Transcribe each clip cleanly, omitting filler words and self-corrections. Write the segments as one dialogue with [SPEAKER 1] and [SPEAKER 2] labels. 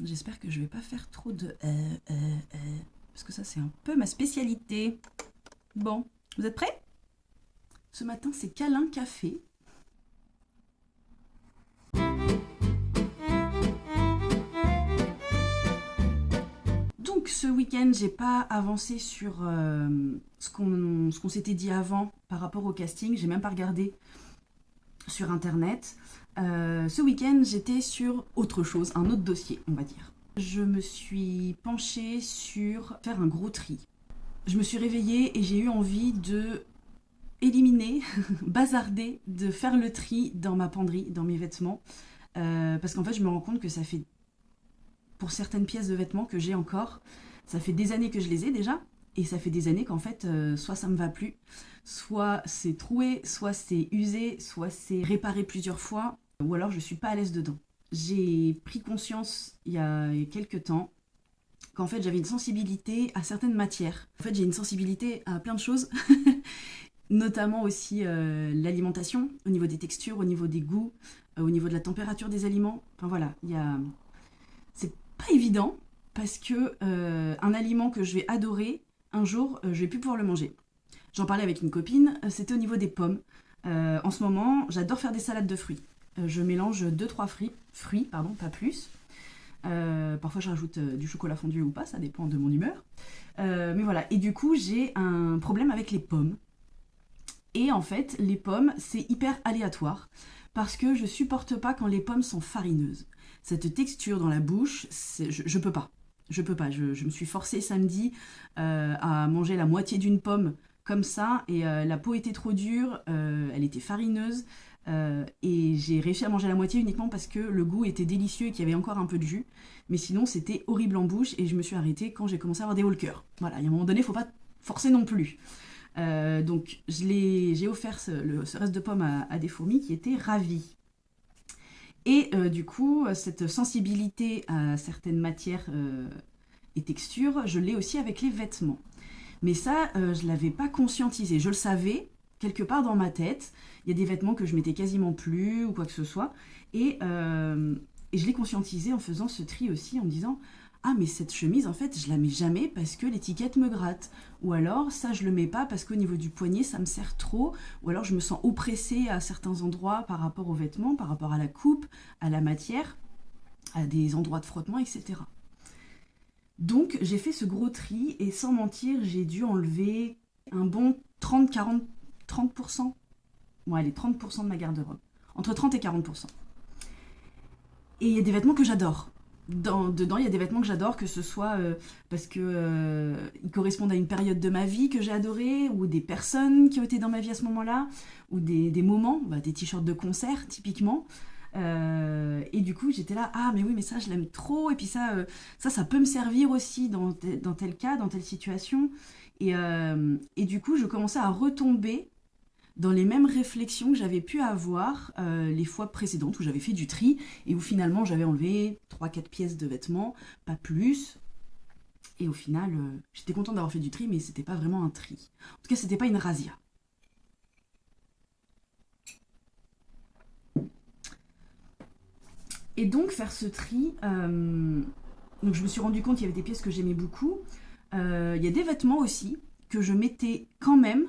[SPEAKER 1] J'espère que je vais pas faire trop de parce que ça c'est un peu ma spécialité. Bon, vous êtes prêts? Ce matin c'est câlin café. Donc ce week-end j'ai pas avancé sur ce qu'on s'était dit avant par rapport au casting. J'ai même pas regardé sur internet. Ce week-end j'étais sur autre chose, un autre dossier on va dire. Je me suis penchée sur faire un gros tri. Je me suis réveillée et j'ai eu envie de éliminer, bazarder, de faire le tri dans ma penderie, dans mes vêtements. Parce qu'en fait, je me rends compte que ça fait, pour certaines pièces de vêtements que j'ai encore, ça fait des années que je les ai déjà. Et ça fait des années qu'en fait, soit ça me va plus, soit c'est troué, soit c'est usé, soit c'est réparé plusieurs fois, ou alors je suis pas à l'aise dedans. J'ai pris conscience il y a quelques temps qu'en fait j'avais une sensibilité à certaines matières. En fait j'ai une sensibilité à plein de choses, notamment aussi l'alimentation, au niveau des textures, au niveau des goûts, au niveau de la température des aliments. Enfin voilà, c'est pas évident parce que un aliment que je vais adorer, un jour je vais plus pouvoir le manger. J'en parlais avec une copine, c'était au niveau des pommes. En ce moment, j'adore faire des salades de fruits. Je mélange 2-3 fruits, pardon, pas plus. Parfois je rajoute du chocolat fondu ou pas, ça dépend de mon humeur. Mais voilà, et du coup j'ai un problème avec les pommes. Et en fait, les pommes, c'est hyper aléatoire parce que je supporte pas quand les pommes sont farineuses. Cette texture dans la bouche, je peux pas. Je peux pas. Je me suis forcée samedi à manger la moitié d'une pomme comme ça et la peau était trop dure, elle était farineuse et j'ai réussi à manger la moitié uniquement parce que le goût était délicieux et qu'il y avait encore un peu de jus. Mais sinon, c'était horrible en bouche et je me suis arrêtée quand j'ai commencé à avoir des hauts le cœur. Voilà, il y a un moment donné, il faut pas forcer non plus. Donc j'ai offert ce reste de pommes à des fourmis qui étaient ravies. Et du coup, cette sensibilité à certaines matières et textures, je l'ai aussi avec les vêtements. Mais ça, je ne l'avais pas conscientisé. Je le savais, quelque part dans ma tête. Il y a des vêtements que je mettais quasiment plus ou quoi que ce soit. Et je l'ai conscientisé en faisant ce tri aussi, en me disant ah mais cette chemise en fait je la mets jamais parce que l'étiquette me gratte, ou alors ça je le mets pas parce qu'au niveau du poignet ça me serre trop, ou alors je me sens oppressée à certains endroits par rapport aux vêtements, par rapport à la coupe, à la matière, à des endroits de frottement, etc. Donc j'ai fait ce gros tri et sans mentir j'ai dû enlever un bon 30-40, 30%, bon allez 30% de ma garde-robe, entre 30 et 40%. Et il y a des vêtements que j'adore. Dedans, il y a des vêtements que j'adore, que ce soit parce que ils correspondent à une période de ma vie que j'ai adorée, ou des personnes qui ont été dans ma vie à ce moment-là, ou des moments, des t-shirts de concert typiquement. Et du coup, j'étais là, ah mais oui, mais ça, je l'aime trop, et puis ça peut me servir aussi dans tel cas, dans telle situation. Et du coup, je commençais à retomber dans les mêmes réflexions que j'avais pu avoir les fois précédentes où j'avais fait du tri et où finalement j'avais enlevé 3-4 pièces de vêtements, pas plus. Et au final, j'étais contente d'avoir fait du tri, mais c'était pas vraiment un tri. En tout cas, c'était pas une razzia. Et donc, faire ce tri, donc je me suis rendu compte qu'il y avait des pièces que j'aimais beaucoup. Il y a des vêtements aussi que je mettais quand même,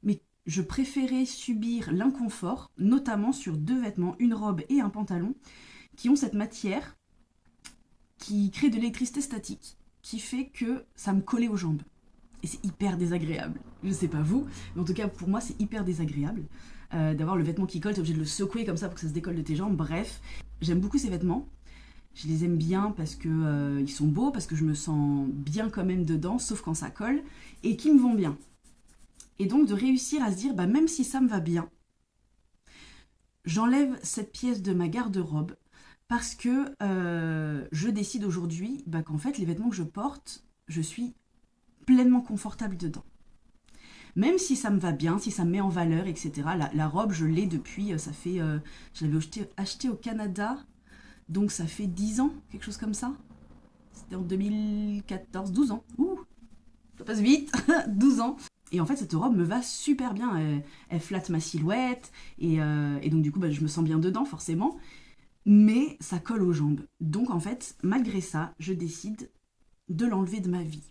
[SPEAKER 1] mais je préférais subir l'inconfort, notamment sur 2 vêtements, une robe et un pantalon, qui ont cette matière qui crée de l'électricité statique, qui fait que ça me collait aux jambes. Et c'est hyper désagréable. Je sais pas vous, mais en tout cas pour moi c'est hyper désagréable d'avoir le vêtement qui colle, t'es obligé de le secouer comme ça pour que ça se décolle de tes jambes. Bref, j'aime beaucoup ces vêtements. Je les aime bien parce que ils sont beaux, parce que je me sens bien quand même dedans, sauf quand ça colle, et qui me vont bien. Et donc de réussir à se dire, même si ça me va bien, j'enlève cette pièce de ma garde-robe parce que je décide aujourd'hui qu'en fait les vêtements que je porte, je suis pleinement confortable dedans. Même si ça me va bien, si ça me met en valeur, etc. La robe, je l'ai depuis, ça fait... je l'avais acheté au Canada, donc ça fait 10 ans, quelque chose comme ça. C'était en 2014, 12 ans. Ouh, ça passe vite, 12 ans. Et en fait, cette robe me va super bien. Elle flatte ma silhouette. Et donc, du coup, je me sens bien dedans, forcément. mais ça colle aux jambes. Donc en fait, malgré ça, je décide de l'enlever de ma vie.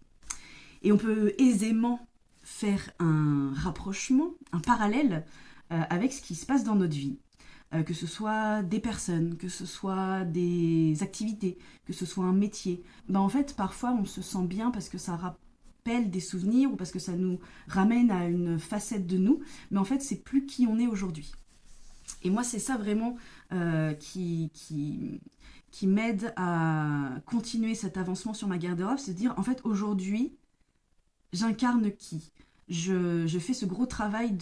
[SPEAKER 1] Et on peut aisément faire un rapprochement, un parallèle avec ce qui se passe dans notre vie. Que ce soit des personnes, que ce soit des activités, que ce soit un métier. En fait, parfois, on se sent bien parce que ça rappelle des souvenirs ou parce que ça nous ramène à une facette de nous, mais en fait, c'est plus qui on est aujourd'hui. Et moi, c'est ça vraiment qui m'aide à continuer cet avancement sur ma garde-robe, c'est de dire, en fait, aujourd'hui, j'incarne qui je fais ce gros travail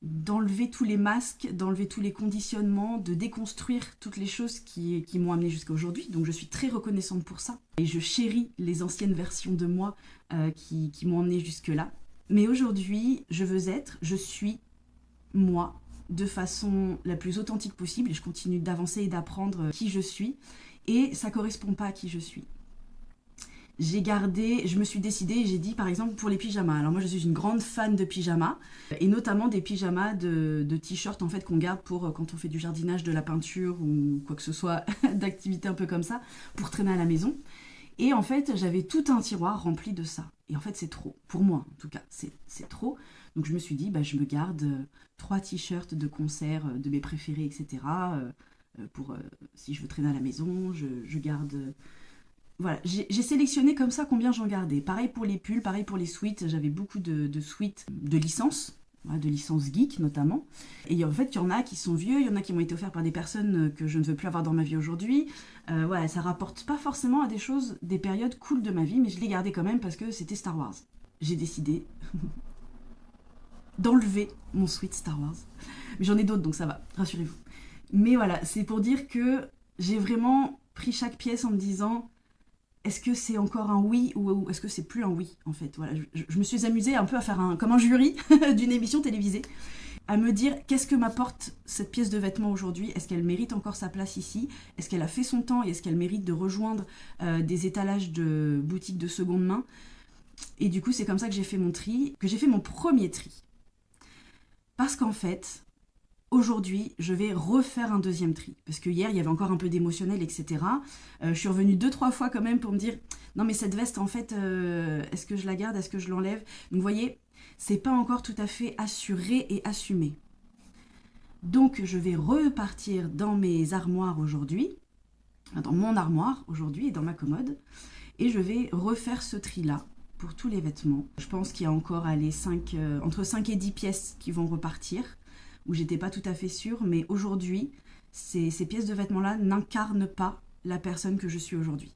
[SPEAKER 1] d'enlever tous les masques, d'enlever tous les conditionnements, de déconstruire toutes les choses qui m'ont amené jusqu'à aujourd'hui. Donc je suis très reconnaissante pour ça. Et je chéris les anciennes versions de moi qui m'ont emmené jusque-là. Mais aujourd'hui, je suis moi, de façon la plus authentique possible. Et je continue d'avancer et d'apprendre qui je suis. Et ça ne correspond pas à qui je suis. Je me suis décidée, j'ai dit par exemple pour les pyjamas. Alors moi je suis une grande fan de pyjamas, et notamment des pyjamas de t-shirts en fait qu'on garde pour quand on fait du jardinage, de la peinture ou quoi que ce soit d'activité un peu comme ça, pour traîner à la maison. Et en fait j'avais tout un tiroir rempli de ça. Et en fait c'est trop, pour moi en tout cas, c'est trop. Donc je me suis dit, je me garde 3 t-shirts de concert de mes préférés, etc. Pour si je veux traîner à la maison, je garde... Voilà, j'ai sélectionné comme ça combien j'en gardais. Pareil pour les pulls, pareil pour les sweats. J'avais beaucoup de sweats de licence, voilà, de licence geek notamment. Et en fait, il y en a qui sont vieux, il y en a qui m'ont été offerts par des personnes que je ne veux plus avoir dans ma vie aujourd'hui. Voilà, ça rapporte pas forcément à des choses, des périodes cool de ma vie, mais je les gardais quand même parce que c'était Star Wars. J'ai décidé d'enlever mon sweat Star Wars. Mais j'en ai d'autres, donc ça va, rassurez-vous. Mais voilà, c'est pour dire que j'ai vraiment pris chaque pièce en me disant... Est-ce que c'est encore un oui ou est-ce que c'est plus un oui en fait. Voilà, je me suis amusée un peu à faire comme un jury d'une émission télévisée, à me dire qu'est-ce que m'apporte cette pièce de vêtement aujourd'hui. Est-ce qu'elle mérite encore sa place ici? Est-ce qu'elle a fait son temps et est-ce qu'elle mérite de rejoindre des étalages de boutiques de seconde main? Et du coup c'est comme ça que j'ai fait mon tri, que j'ai fait mon premier tri. Parce qu'en fait... Aujourd'hui, je vais refaire un deuxième tri. Parce que hier, il y avait encore un peu d'émotionnel, etc. Je suis revenue 2-3 fois quand même pour me dire non, mais cette veste, en fait, est-ce que je la garde? Est-ce que je l'enlève? Donc, vous voyez, c'est pas encore tout à fait assuré et assumé. Donc, je vais repartir dans mes armoires aujourd'hui, dans mon armoire aujourd'hui et dans ma commode. Et je vais refaire ce tri-là pour tous les vêtements. Je pense qu'il y a encore entre 5 et 10 pièces qui vont repartir, où j'étais pas tout à fait sûre, mais aujourd'hui, ces pièces de vêtements-là n'incarnent pas la personne que je suis aujourd'hui.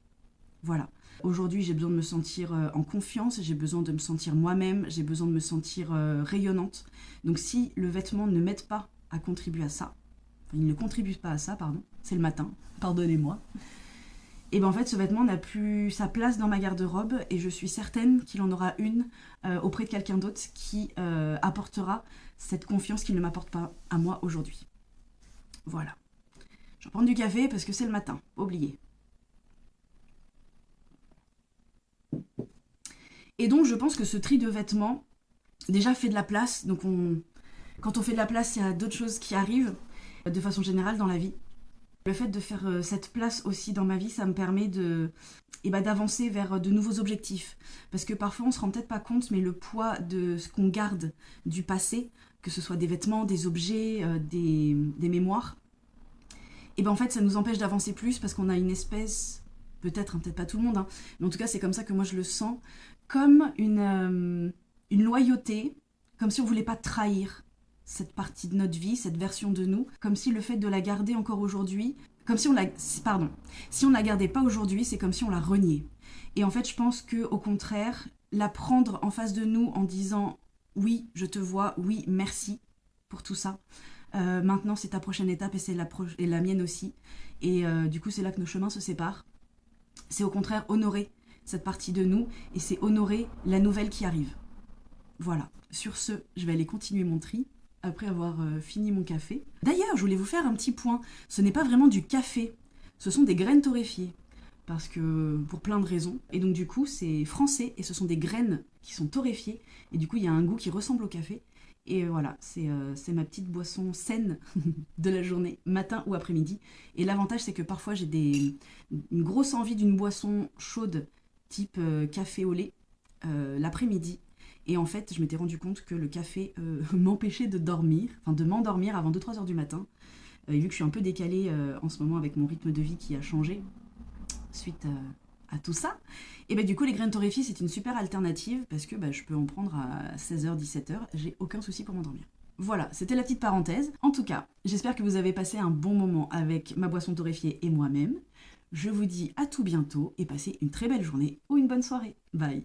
[SPEAKER 1] Voilà. Aujourd'hui, j'ai besoin de me sentir en confiance, j'ai besoin de me sentir moi-même, j'ai besoin de me sentir rayonnante. Donc si le vêtement ne m'aide pas à contribuer à ça, enfin, il ne contribue pas à ça, pardon, c'est le matin, pardonnez-moi, et bien en fait ce vêtement n'a plus sa place dans ma garde-robe et je suis certaine qu'il en aura une auprès de quelqu'un d'autre qui apportera cette confiance qu'il ne m'apporte pas à moi aujourd'hui. Voilà. Je vais prendre du café parce que c'est le matin, oubliez. Et donc je pense que ce tri de vêtements déjà fait de la place. Donc quand on fait de la place, il y a d'autres choses qui arrivent de façon générale dans la vie. Le fait de faire cette place aussi dans ma vie, ça me permet d'avancer vers de nouveaux objectifs. Parce que parfois, on se rend peut-être pas compte, mais le poids de ce qu'on garde du passé, que ce soit des vêtements, des objets, des mémoires, et en fait, ça nous empêche d'avancer plus parce qu'on a une espèce, peut-être pas tout le monde, mais en tout cas, c'est comme ça que moi je le sens, comme une loyauté, comme si on voulait pas trahir cette partie de notre vie, cette version de nous, comme si le fait de la garder encore aujourd'hui, si on la gardait pas aujourd'hui, c'est comme si on la reniait. Et en fait, je pense que au contraire, la prendre en face de nous en disant oui, je te vois, oui, merci pour tout ça. Maintenant, c'est ta prochaine étape et c'est la mienne aussi. Et du coup, c'est là que nos chemins se séparent. C'est au contraire honorer cette partie de nous et c'est honorer la nouvelle qui arrive. Voilà. Sur ce, je vais aller continuer mon tri après avoir fini mon café. D'ailleurs, je voulais vous faire un petit point. Ce n'est pas vraiment du café, ce sont des graines torréfiées. Parce que, pour plein de raisons. Et donc du coup, c'est français et ce sont des graines qui sont torréfiées. Et du coup, il y a un goût qui ressemble au café. Et voilà, c'est ma petite boisson saine de la journée, matin ou après-midi. Et l'avantage, c'est que parfois j'ai une grosse envie d'une boisson chaude, type café au lait, l'après-midi. Et en fait, je m'étais rendu compte que le café m'empêchait de dormir, enfin de m'endormir avant 2-3 heures du matin. Et vu que je suis un peu décalée en ce moment avec mon rythme de vie qui a changé suite à tout ça, et bah du coup les graines torréfiées c'est une super alternative parce que bah, je peux en prendre à 16h, 17h, j'ai aucun souci pour m'endormir. Voilà, c'était la petite parenthèse. En tout cas, j'espère que vous avez passé un bon moment avec ma boisson torréfiée et moi-même. Je vous dis à tout bientôt et passez une très belle journée ou une bonne soirée. Bye.